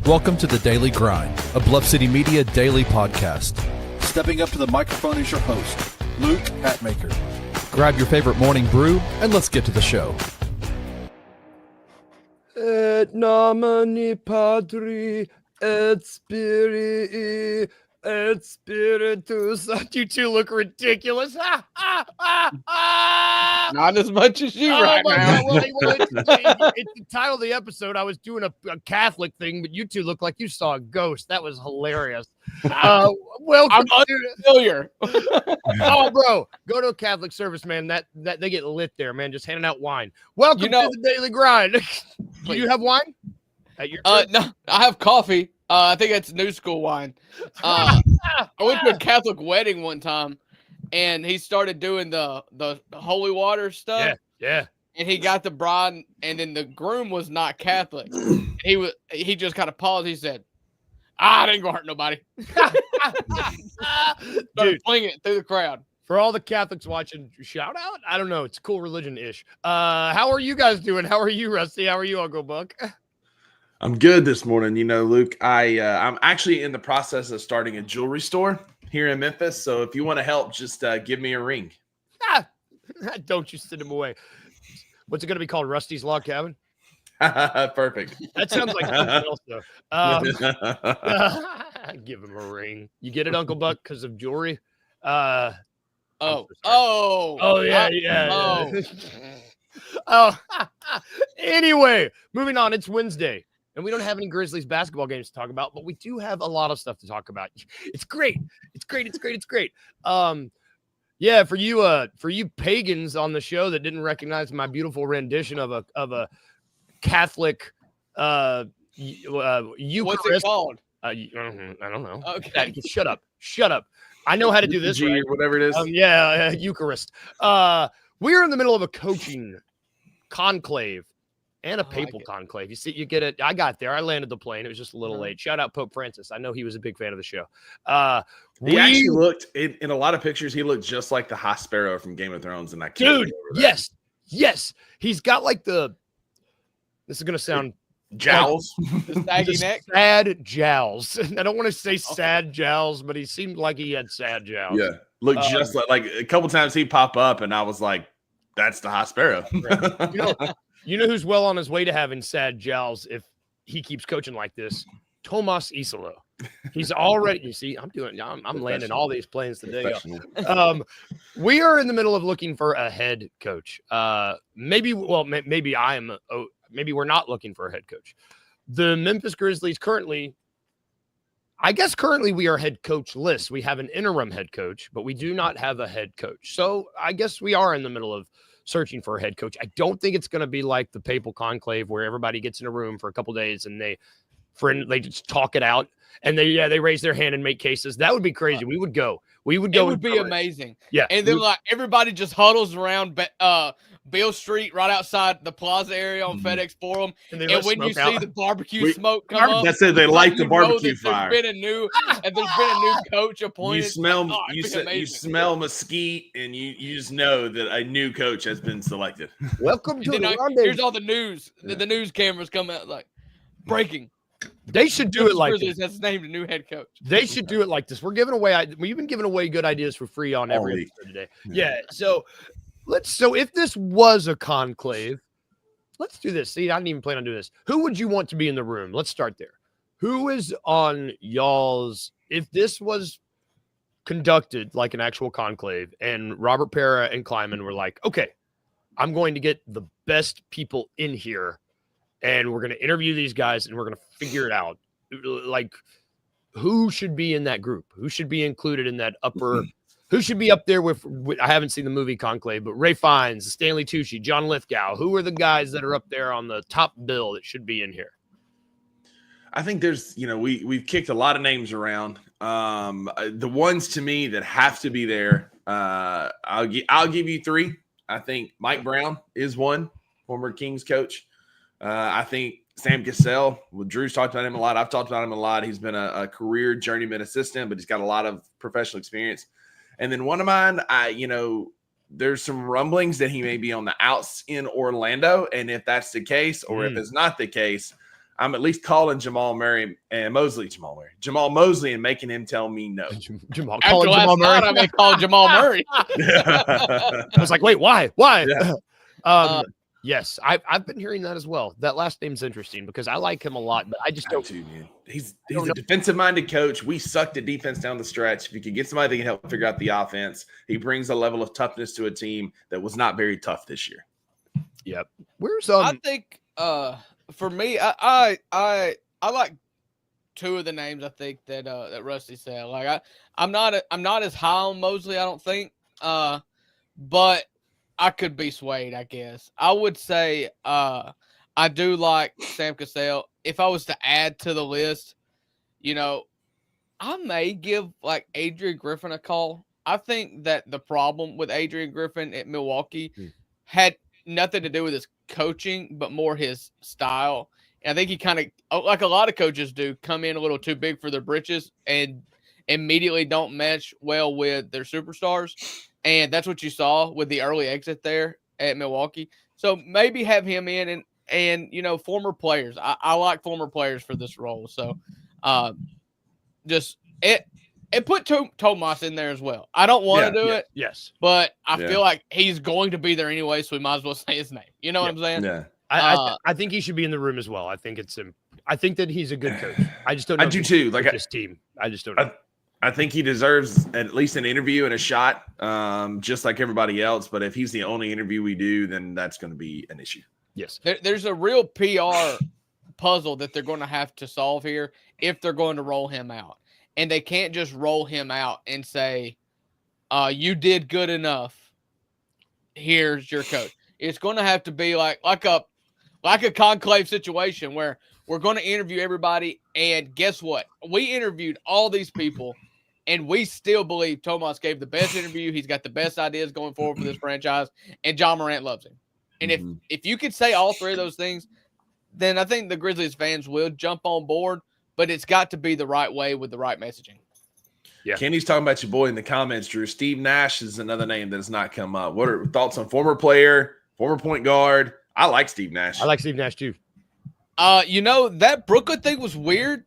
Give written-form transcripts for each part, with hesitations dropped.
Welcome to The Daily Grind, a Bluff City Media daily podcast. Stepping up to the microphone is your host, Luke Hatmaker. Grab your favorite morning brew and let's get to the show. Et nomine Patri et Spiri et Spiritus. You two look ridiculous. Not as much as you right now. God. Well, it's the title of the episode. I was doing a Catholic thing, but you two look like you saw a ghost. That was hilarious. Welcome. I'm unfamiliar. Oh, bro, go to a Catholic service, man. That they get lit there, man. Just handing out wine. Welcome to the Daily Grind. Do you have wine at your church? No, I have coffee. I think that's new school wine. I went to a Catholic wedding one time, and he started doing the holy water stuff. Yeah. And he got the bride, and then the groom was not Catholic. He just kind of paused. He said, "I didn't go hurt nobody." Started flinging it through the crowd. For all the Catholics watching, shout out. I don't know. It's cool religion-ish. How are you guys doing? How are you, Rusty? How are you, Uncle Buck? I'm good this morning. You know, Luke, I'm actually in the process of starting a jewelry store here in Memphis. So if you want to help, just give me a ring. Don't you send him away. What's it going to be called? Rusty's Log Cabin? Perfect. That sounds like something else, though. Give him a ring. You get it, Uncle Buck, because of jewelry? Yeah. Anyway, moving on. It's Wednesday, and we don't have any Grizzlies basketball games to talk about, but we do have a lot of stuff to talk about. It's great. Yeah, for you pagans on the show that didn't recognize my beautiful rendition of a Catholic Eucharist. What's it called? I don't know. Okay. Shut up. I know how to do this. Right? Whatever it is. Eucharist. We're in the middle of a coaching conclave and a papal conclave. You see, you get it. I got there. I landed the plane. It was just a little late. Shout out Pope Francis. I know he was a big fan of the show. He actually looked in a lot of pictures. He looked just like the High Sparrow from Game of Thrones. And I can't yes. He's got like this is gonna sound jowls, the saggy neck, sad jowls. I don't want to say sad jowls, but he seemed like he had sad jowls. Yeah, looked just like a couple times he'd pop up, and I was like, "That's the High Sparrow." Right. You know who's well on his way to having sad jowls if he keeps coaching like this? Tomas Isolo. He's already. You see, I'm landing all these planes today. We are in the middle of looking for a head coach. Maybe we're not looking for a head coach. The Memphis Grizzlies currently we are head coach-less. We have an interim head coach, but we do not have a head coach. So I guess we are in the middle of searching for a head coach. I don't think it's going to be like the papal conclave where everybody gets in a room for a couple days and they just talk it out and they raise their hand and make cases. That would be crazy. We would go. It would be amazing. Yeah. And then everybody just huddles around Beale Street right outside the plaza area on FedEx Forum. And when you see the barbecue smoke come up, that's it. They light the barbecue fire. There's been a new coach appointed. You smell mesquite, and you just know that a new coach has been selected. Welcome to the rendezvous. Here's all the news. The news cameras come out like breaking. They should do it like this. Has named a new head coach. They should do it like this. We've been giving away good ideas for free on every episode today. Yeah. So if this was a conclave, let's do this. See, I didn't even plan on doing this. Who would you want to be in the room? Let's start there. Who is on y'all's, if this was conducted like an actual conclave and Robert Pera and Kleiman were like, okay, I'm going to get the best people in here and we're going to interview these guys and we're going to figure it out. Like, who should be in that group? Who should be included in that upper? Who should be up there with I haven't seen the movie Conclave, but Ray Fiennes, Stanley Tucci, John Lithgow. Who are the guys that are up there on the top bill that should be in here? I think there's, we've kicked a lot of names around. The ones to me that have to be there, I'll give you three. I think Mike Brown is one, former Kings coach. I think Sam Cassell, Drew's talked about him a lot. I've talked about him a lot. He's been a career journeyman assistant, but he's got a lot of professional experience. And then one of mine, there's some rumblings that he may be on the outs in Orlando. And if that's the case, or if it's not the case, I'm at least calling Jamal Mosley and making him tell me no. Jamal Murray. I may call Jamal Murray. I was like, wait, why? Yeah. Yes, I've been hearing that as well. That last name's interesting because I like him a lot, but I just don't. Too, man. He's a defensive-minded coach. We sucked at defense down the stretch. If you could get somebody that can help figure out the offense, he brings a level of toughness to a team that was not very tough this year. Yep. Where's I think for me, I like two of the names I think that that Rusty said. Like I'm not as high on Mosley, I don't think. But I could be swayed, I guess. I would say I do like Sam Cassell. If I was to add to the list, I may give like Adrian Griffin a call. I think that the problem with Adrian Griffin at Milwaukee had nothing to do with his coaching, but more his style. And I think he kind of, like a lot of coaches do, come in a little too big for their britches and immediately don't mesh well with their superstars. And that's what you saw with the early exit there at Milwaukee. So maybe have him in and former players. I like former players for this role. So it put Tomas in there as well. I don't want to do it. Yes. But I feel like he's going to be there anyway, so we might as well say his name. You know what I'm saying? Yeah. I think he should be in the room as well. I think I think that he's a good coach. I just don't know. I do too. Like his team. I just don't know. I think he deserves at least an interview and a shot, just like everybody else. But if he's the only interview we do, then that's going to be an issue. Yes. There's a real PR puzzle that they're going to have to solve here if they're going to roll him out. And they can't just roll him out and say, you did good enough. Here's your coach. It's going to have to be like a conclave situation where we're going to interview everybody. And guess what? We interviewed all these people, and we still believe Tomas gave the best interview. He's got the best ideas going forward for this franchise, and John Morant loves him. And if you could say all three of those things, then I think the Grizzlies fans will jump on board, but it's got to be the right way with the right messaging. Yeah. Kenny's talking about your boy in the comments, Drew. Steve Nash is another name that has not come up. What are thoughts on former player, former point guard? I like Steve Nash. I like Steve Nash too. That Brooklyn thing was weird,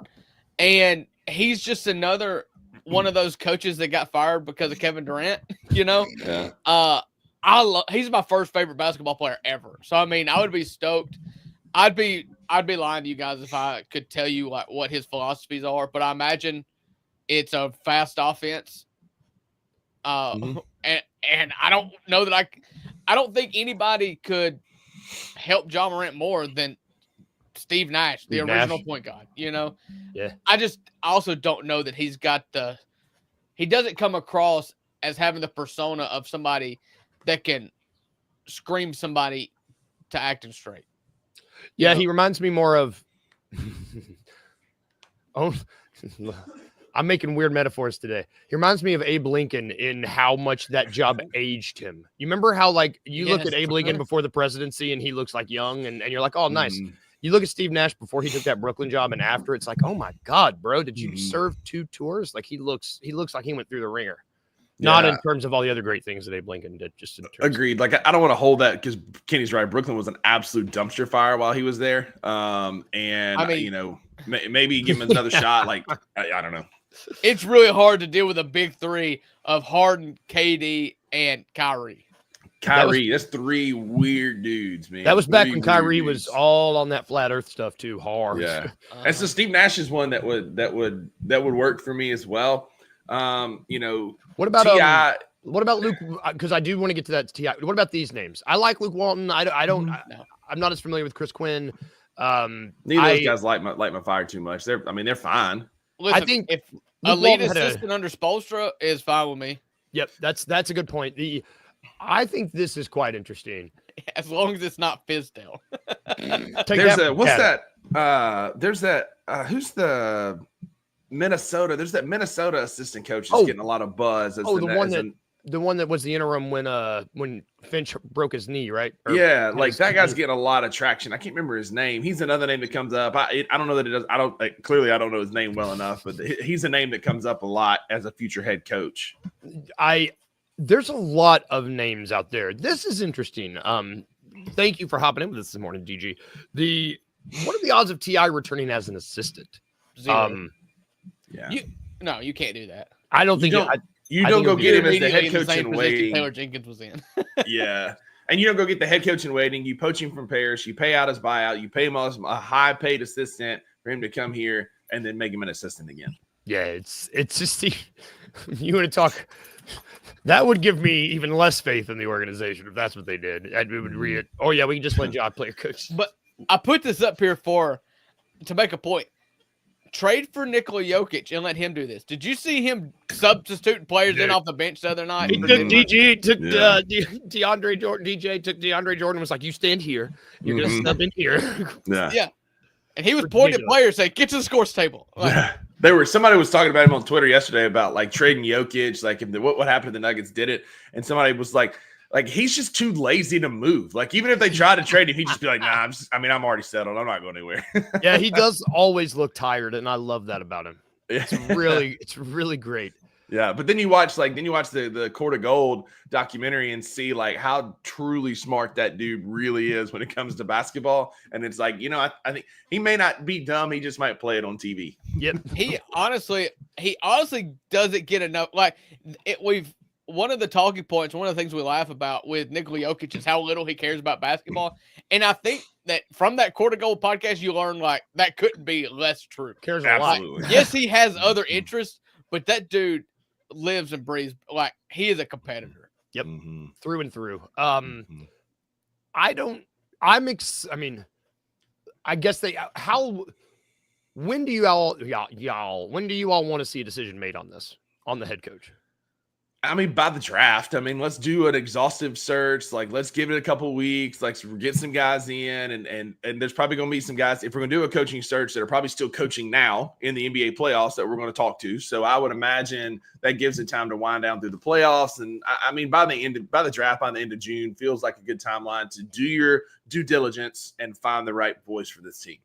and he's just another one of those coaches that got fired because of Kevin Durant. Yeah. He's my first favorite basketball player ever. So I mean, I would be stoked. I'd be lying to you guys if I could tell you like what his philosophies are, but I imagine it's a fast offense. And I don't know that I don't think anybody could help John Morant more than Steve Nash, the original point guard, Yeah. I also don't know that he doesn't come across as having the persona of somebody that can scream somebody to acting straight. Yeah, he reminds me more of I'm making weird metaphors today. He reminds me of Abe Lincoln in how much that job aged him. You remember how you look at Abe Lincoln before the presidency and he looks like young and you're like, oh, nice. You look at Steve Nash before he took that Brooklyn job and after, it's like, oh my God, bro, did you serve 2 tours? Like he looks like he went through the ringer. Not in terms of all the other great things that Abe Lincoln did. Just in terms agreed. Like I don't want to hold that because Kenny's right. Brooklyn was an absolute dumpster fire while he was there. And I mean, maybe give him another shot. Like I don't know. It's really hard to deal with a big three of Harden, KD, and Kyrie. That's 3 weird dudes, man. That was back when Kyrie was all on that flat Earth stuff too, hard. Yeah, and so Steve Nash is one that would work for me as well. What about T.I.? What about Luke? Because I do want to get to that T.I. What about these names? I like Luke Walton. I'm not as familiar with Chris Quinn. Neither of those guys light my fire too much. They're fine. Listen, I think if a lead assistant under Spoelstra is fine with me. Yep, that's a good point. I think this is quite interesting. As long as it's not Fizdale. Who's the Minnesota? There's that Minnesota assistant coach that's getting a lot of buzz. The one that was the interim when Finch broke his knee, right? That guy's getting a lot of traction. I can't remember his name. He's another name that comes up. I don't know that it does. I don't know his name well enough, but he's a name that comes up a lot as a future head coach. There's a lot of names out there. This is interesting. Thank you for hopping in with us this morning, DG. what are the odds of T.I. returning as an assistant? Zero. Yeah. You can't do that. I don't think you don't go get him as the Immediately head in the coach same in position waiting. Taylor Jenkins was in. Yeah. And you don't go get the head coach in waiting. You poach him from Paris. You pay out his buyout. You pay him a high-paid assistant for him to come here and then make him an assistant again. Yeah, it's just you want to talk. That would give me even less faith in the organization if that's what they did. We would read it. Oh yeah, we can just let John play a coach. But I put this up here to make a point. Trade for Nikola Jokic and let him do this. Did you see him substituting players in off the bench the other night? He took DeAndre Jordan. DJ took DeAndre Jordan. Was like, you stand here. You're gonna step in here. Yeah. And he was pointing at players saying, "Get to the scores table." Like, somebody was talking about him on Twitter yesterday about like trading Jokic, like if what happened if the Nuggets did it, and somebody was like he's just too lazy to move. Like even if they tried to trade him, he'd just be like, "Nah, I'm already settled. I'm not going anywhere." Yeah, he does always look tired, and I love that about him. It's really great. Yeah, but then you watch the Court of Gold documentary and see like how truly smart that dude really is when it comes to basketball. And it's like, I think he may not be dumb, he just might play it on TV. Yep. He honestly doesn't get enough. Like one of the talking points, one of the things we laugh about with Nikola Jokic is how little he cares about basketball. And I think that from that Court of Gold podcast, you learn like that couldn't be less true. Cares a lot. Yes, he has other interests, but that dude lives and breathes like he is a competitor. Yep. Through and through. I guess when do you all want to see a decision made on this, on the head coach? By the draft. Let's do an exhaustive search. Like, let's give it a couple of weeks. Like, get some guys in, and there's probably going to be some guys, if we're going to do a coaching search, that are probably still coaching now in the NBA playoffs that we're going to talk to. So I would imagine that gives it time to wind down through the playoffs. And by the draft, by the end of June, feels like a good timeline to do your due diligence and find the right voice for this team.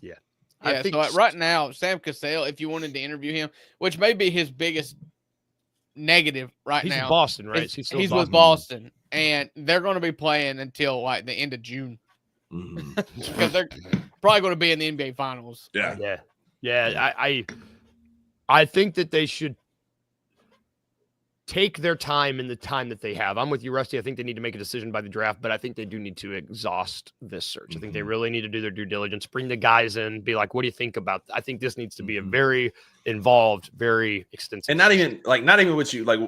Yeah. I think right now, Sam Cassell, if you wanted to interview him, which may be his biggest negative right now. He's in Boston, right? He's with Boston, and they're going to be playing until like the end of June because they're probably going to be in the NBA Finals. Yeah. I think that they should take their time in the time that they have. I'm with you, Rusty. I think they need to make a decision by the draft, but I think they do need to exhaust this search. I think they really need to do their due diligence, bring the guys in, be like, what do you think about I think this needs to be a very involved, very extensive. And not even what you like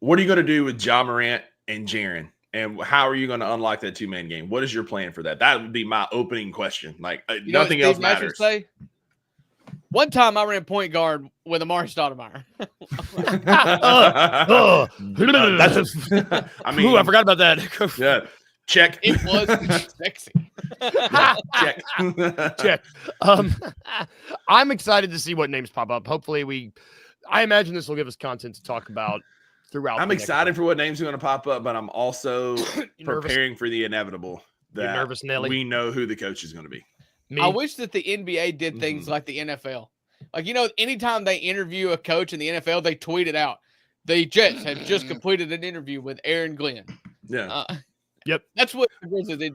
what are you going to do with Ja Morant and Jaren? And how are you going to unlock that two-man game? What is your plan for that? That would be my opening question. Like, nothing else matters. One time I ran point guard with Amari Stoudemire. I forgot about that. Yeah. Check. It was sexy. Check. I'm excited to see what names pop up. Hopefully I imagine this will give us content to talk about throughout. I'm excited for what names are going to pop up, but I'm also preparing for the inevitable. That nervous, Nelly? We know who the coach is going to be. I wish that the NBA did things like the NFL. Like, anytime they interview a coach in the NFL, they tweet it out. The Jets have just completed an interview with Aaron Glenn. Yeah. Yep. That's what the Grizzlies did.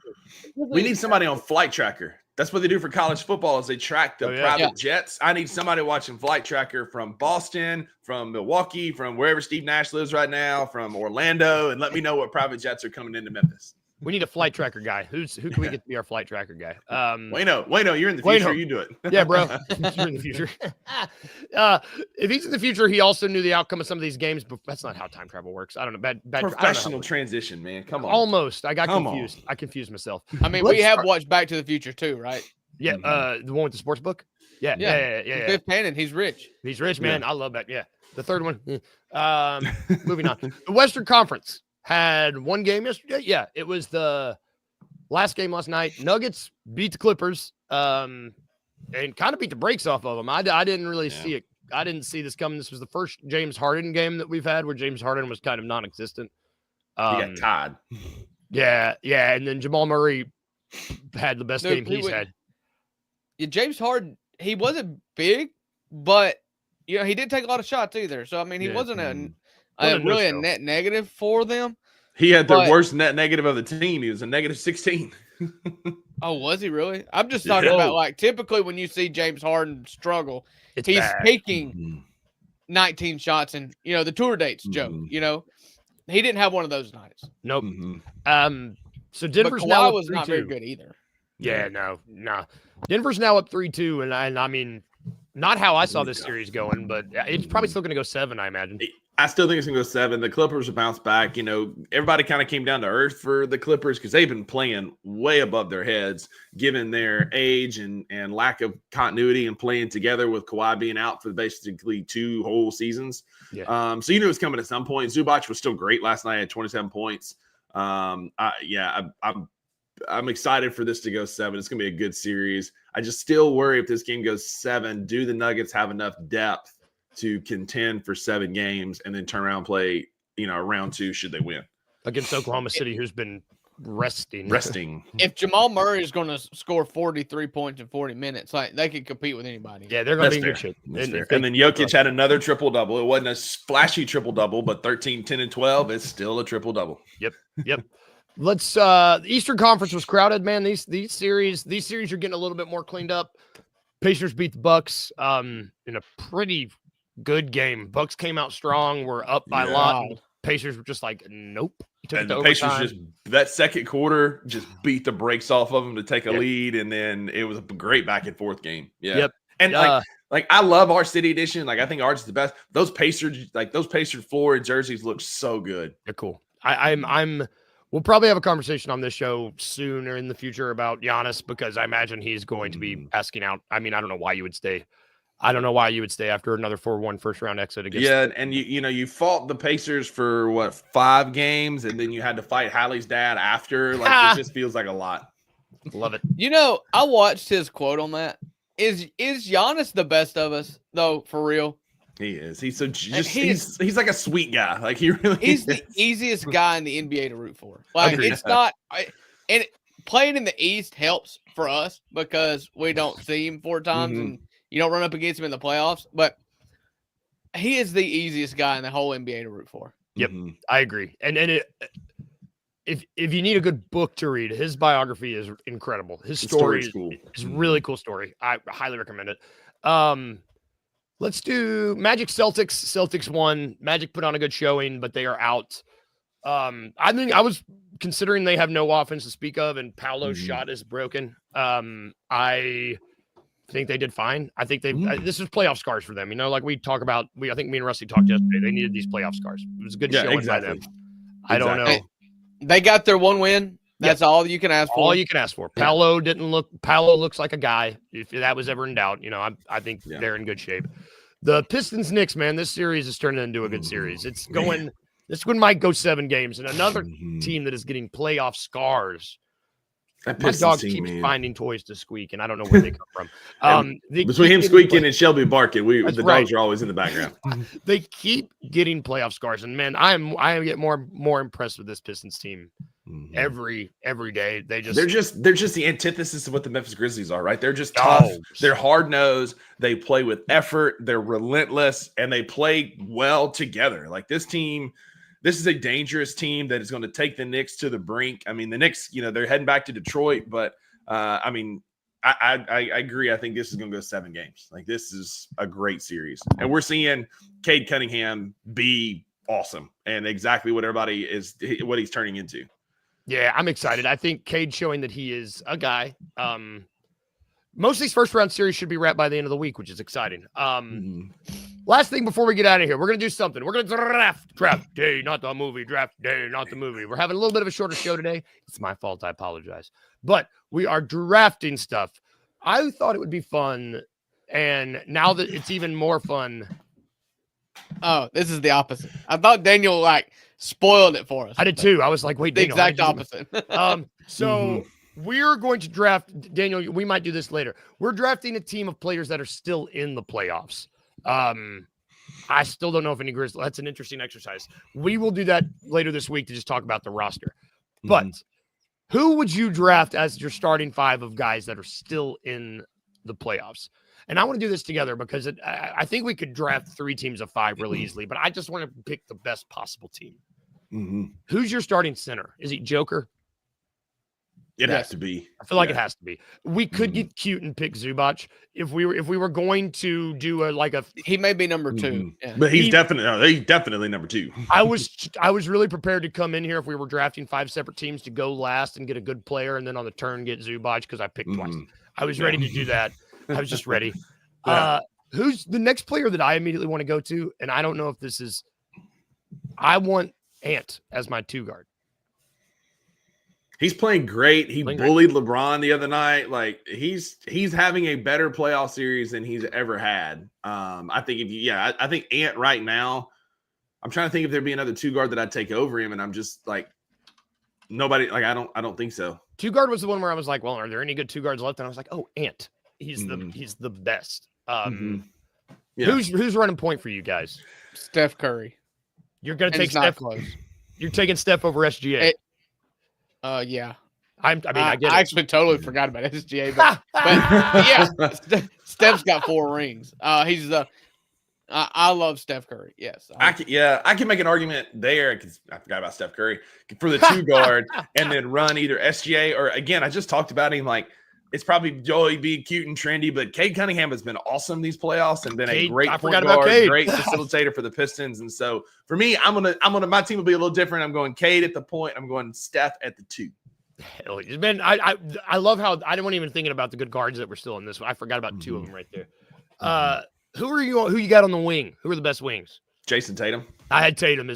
We need somebody on Flight Tracker. That's what they do for college football is they track the private jets. I need somebody watching Flight Tracker from Boston, from Milwaukee, from wherever Steve Nash lives right now, from Orlando, and let me know what private jets are coming into Memphis. We need a flight tracker guy. Who can we get to be our flight tracker guy? Wayno, you're in the future. You do it. Yeah, bro. You're in the future. If he's in the future, he also knew the outcome of some of these games, but that's not how time travel works. I don't know. Bad professional transition, man. Come on. Almost. I got confused. I confused myself. We have watched Back to the Future too, right? Yeah. The one with the sports book. Yeah. Biff Tannen, he's rich. He's rich, man. I love that. Yeah. The third one. Moving on. The Western Conference had one game yesterday. Yeah, it was the last game last night. Nuggets beat the Clippers and kind of beat the brakes off of them. I didn't really see it. I didn't see this coming. This was the first James Harden game that we've had where James Harden was kind of non-existent. He got tied. Yeah. And then Jamal Murray had the best game he's had. Yeah, James Harden, he wasn't big, but he didn't take a lot of shots either. So, he wasn't really a net negative for them. He had the worst net negative of the team. He was a -16. Oh, was he really? I'm just talking about like typically when you see James Harden struggle, he's taking 19 shots and the tour dates joke. He didn't have one of those nights. Nope. So Denver's but now Kawhi was not very good either. Yeah, no. Denver's now up 3-2, and I mean, not how I saw this series going, but it's probably still going to go 7, I imagine. I still think it's going to go 7. The Clippers will bounce back. Everybody kind of came down to earth for the Clippers because they've been playing way above their heads, given their age and lack of continuity and playing together with Kawhi being out for basically 2 whole seasons. Yeah. So you knew it was coming at some point. Zubac was still great last night at 27 points. I'm excited for this to go 7. It's going to be a good series. I just still worry if this game goes 7, do the Nuggets have enough depth to contend for 7 games and then turn around and play, round 2 should they win against Oklahoma City, who's been resting. If Jamal Murray is going to score 43 points in 40 minutes, like they can compete with anybody. Yeah, they're going to be in good shape. And then Jokic had another triple-double. It wasn't a flashy triple-double, but 13, 10, and 12 is still a triple-double. Yep. Let's the Eastern Conference was crowded, man. These series are getting a little bit more cleaned up. Pacers beat the Bucks in a pretty good game. Bucks came out strong. We're up by a lot. Pacers were just like, nope. And the Pacers that second quarter just beat the brakes off of them to take a lead, and then it was a great back and forth game. Yeah. Yep. And like I love our City Edition. Like I think ours is the best. Those Pacers Florida jerseys look so good. They're cool. We'll probably have a conversation on this show soon or in the future about Giannis because I imagine he's going to be asking out. I mean, I don't know why you would stay. I don't know why you would stay after another 4-1 first-round exit against. Yeah, and you fought the Pacers for 5 games, and then you had to fight Hallie's dad after. Like it just feels like a lot. Love it. I watched his quote on that. Is Giannis the best of us though? For real? He is. He's he's like a sweet guy. Like he's the easiest guy in the NBA to root for. Like it's not. And playing in the East helps for us because we don't see him 4 times and you don't run up against him in the playoffs. But he is the easiest guy in the whole NBA to root for. Yep, I agree. And if you need a good book to read, his biography is incredible. His story is cool. It's a really cool story. I highly recommend it. Let's do Magic Celtics. Celtics won. Magic put on a good showing, but they are out. I think I was considering they have no offense to speak of, and Paolo's shot is broken. I think they did fine. I think this is playoff scars for them. Like we talk about. I think me and Rusty talked yesterday. They needed these playoff scars. It was a good showing by them. I don't know. They got their 1 win. That's all you can ask for. All you can ask for. Paolo looks like a guy. If that was ever in doubt, I think they're in good shape. The Pistons Knicks, man, this series is turning into a good series. It's going. This one might go 7 games, and another team that is getting playoff scars. My dog keeps finding toys to squeak, and I don't know where they come from. Between him squeaking and Shelby barking, the dogs are always in the background. They keep getting playoff scars, and man, I am getting more impressed with this Pistons team every day. They're just the antithesis of what the Memphis Grizzlies are, right? They're just tough. They're hard nosed. They play with effort. They're relentless, and they play well together. Like this team. This is a dangerous team that is going to take the Knicks to the brink. I mean, the Knicks, they're heading back to Detroit, but I agree. I think this is going to go 7 games. Like this is a great series, and we're seeing Cade Cunningham be awesome and exactly what what he's turning into. Yeah, I'm excited. I think Cade showing that he is a guy. Most of these first round series should be wrapped by the end of the week, which is exciting. Last thing before we get out of here, we're going to do something. We're going to draft day, not the movie. Draft day, not the movie. We're having a little bit of a shorter show today. It's my fault. I apologize. But we are drafting stuff. I thought it would be fun. And now that it's even more fun. Oh, this is the opposite. I thought Daniel spoiled it for us. I did too. I was like, wait, the Daniel, exact opposite. So we're going to draft, Daniel, we might do this later. We're drafting a team of players that are still in the playoffs. I still don't know if any Grizzlies. That's an interesting exercise. We will do that later this week to just talk about the roster. But who would you draft as your starting 5 of guys that are still in the playoffs? And I want to do this together because I think we could draft 3 teams of 5 really easily, but I just want to pick the best possible team. Who's your starting center? Is it Joker? It has to be. I feel like it has to be. We could get cute and pick Zubac if we were going to do a. He may be number 2, but he's definitely number 2. I was really prepared to come in here if we were drafting 5 separate teams to go last and get a good player, and then on the turn get Zubac because I picked twice. I was ready to do that. I was just ready. Who's the next player that I immediately want to go to? And I don't know if this is. I want Ant as my 2 guard. He's playing great. He bullied LeBron the other night. Like he's having a better playoff series than he's ever had. I think I think Ant right now. I'm trying to think if there'd be another 2 guard that I'd take over him, and I'm just like nobody. Like I don't think so. 2 guard was the one where I was like, well, are there any good 2 guards left? And I was like, oh, Ant. He's the best. Who's running point for you guys? Steph Curry. You're gonna take Steph. Close. You're taking Steph over SGA. Yeah. I get it. I actually totally forgot about SGA, but yeah, Steph's got 4 rings. He's I love Steph Curry. Yes. I can make an argument there because I forgot about Steph Curry for the 2 guard and then run either SGA or again, I just talked about him like it's probably Joey be cute and trendy, but Cade Cunningham has been awesome these playoffs and been a great point guard, great facilitator for the Pistons. And so for me, I'm gonna my team will be a little different. I'm going Cade at the point. I'm going Steph at the 2. Hell, man, I love how I wasn't even thinking about the good guards that were still in this one. I forgot about 2 of them right there. Who you got on the wing? Who are the best wings? Jason Tatum. I had Tatum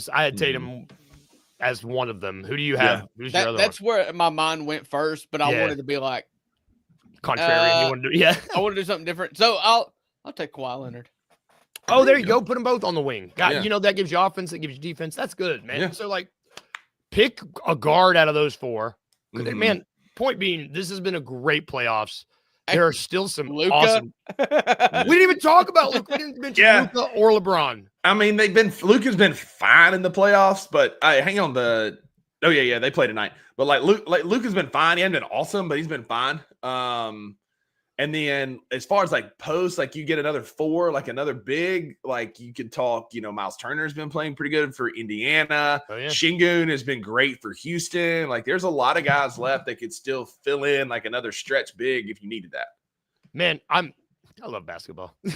as one of them. Who do you have? Who's your other that's one? Where my mind went first, but I wanted to be like contrarian. You want to do I want to do something different. So I'll take Kawhi Leonard. Oh, there you go. Put them both on the wing. That gives you offense, that gives you defense. That's good, man. Yeah. So like pick a guard out of those 4. Man, point being, this has been a great playoffs. There are still some awesome. We didn't even talk about Luka. We didn't mention Luka or LeBron. I mean, Luka's been fine in the playoffs, but hang on they play tonight. But Luka's been fine. He hasn't been awesome, but he's been fine. And then as far as like posts, like you get another 4, like another big, like you could talk, Miles Turner's been playing pretty good for Indiana. Oh, yeah. Şengün has been great for Houston. Like there's a lot of guys left that could still fill in like another stretch big if you needed that. Man, I love basketball. And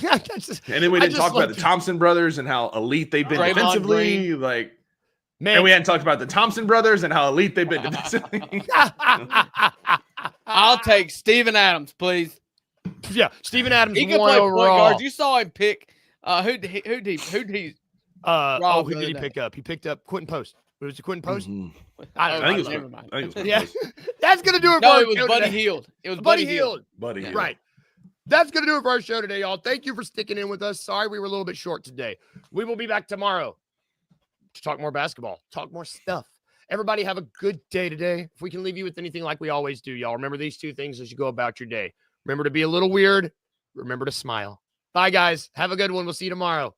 then we didn't talk about the Thompson brothers and how elite they've been defensively. Like, man, and we hadn't talked about the Thompson brothers and how elite they've been defensively. I'll take Steven Adams, please. Yeah, Steven Adams. He can play point guard. You saw him pick. Who did he? Who did he pick up? He picked up Quentin Post. Was it Quentin Post? I think it was. Never mind. That's gonna do it. No, it was Buddy Hield. It was Buddy Hield. Buddy Hield. Right. That's gonna do it for our show today, y'all. Thank you for sticking in with us. Sorry we were a little bit short today. We will be back tomorrow to talk more basketball, talk more stuff. Everybody have a good day today. If we can leave you with anything like we always do, y'all, remember these 2 things as you go about your day. Remember to be a little weird. Remember to smile. Bye, guys. Have a good one. We'll see you tomorrow.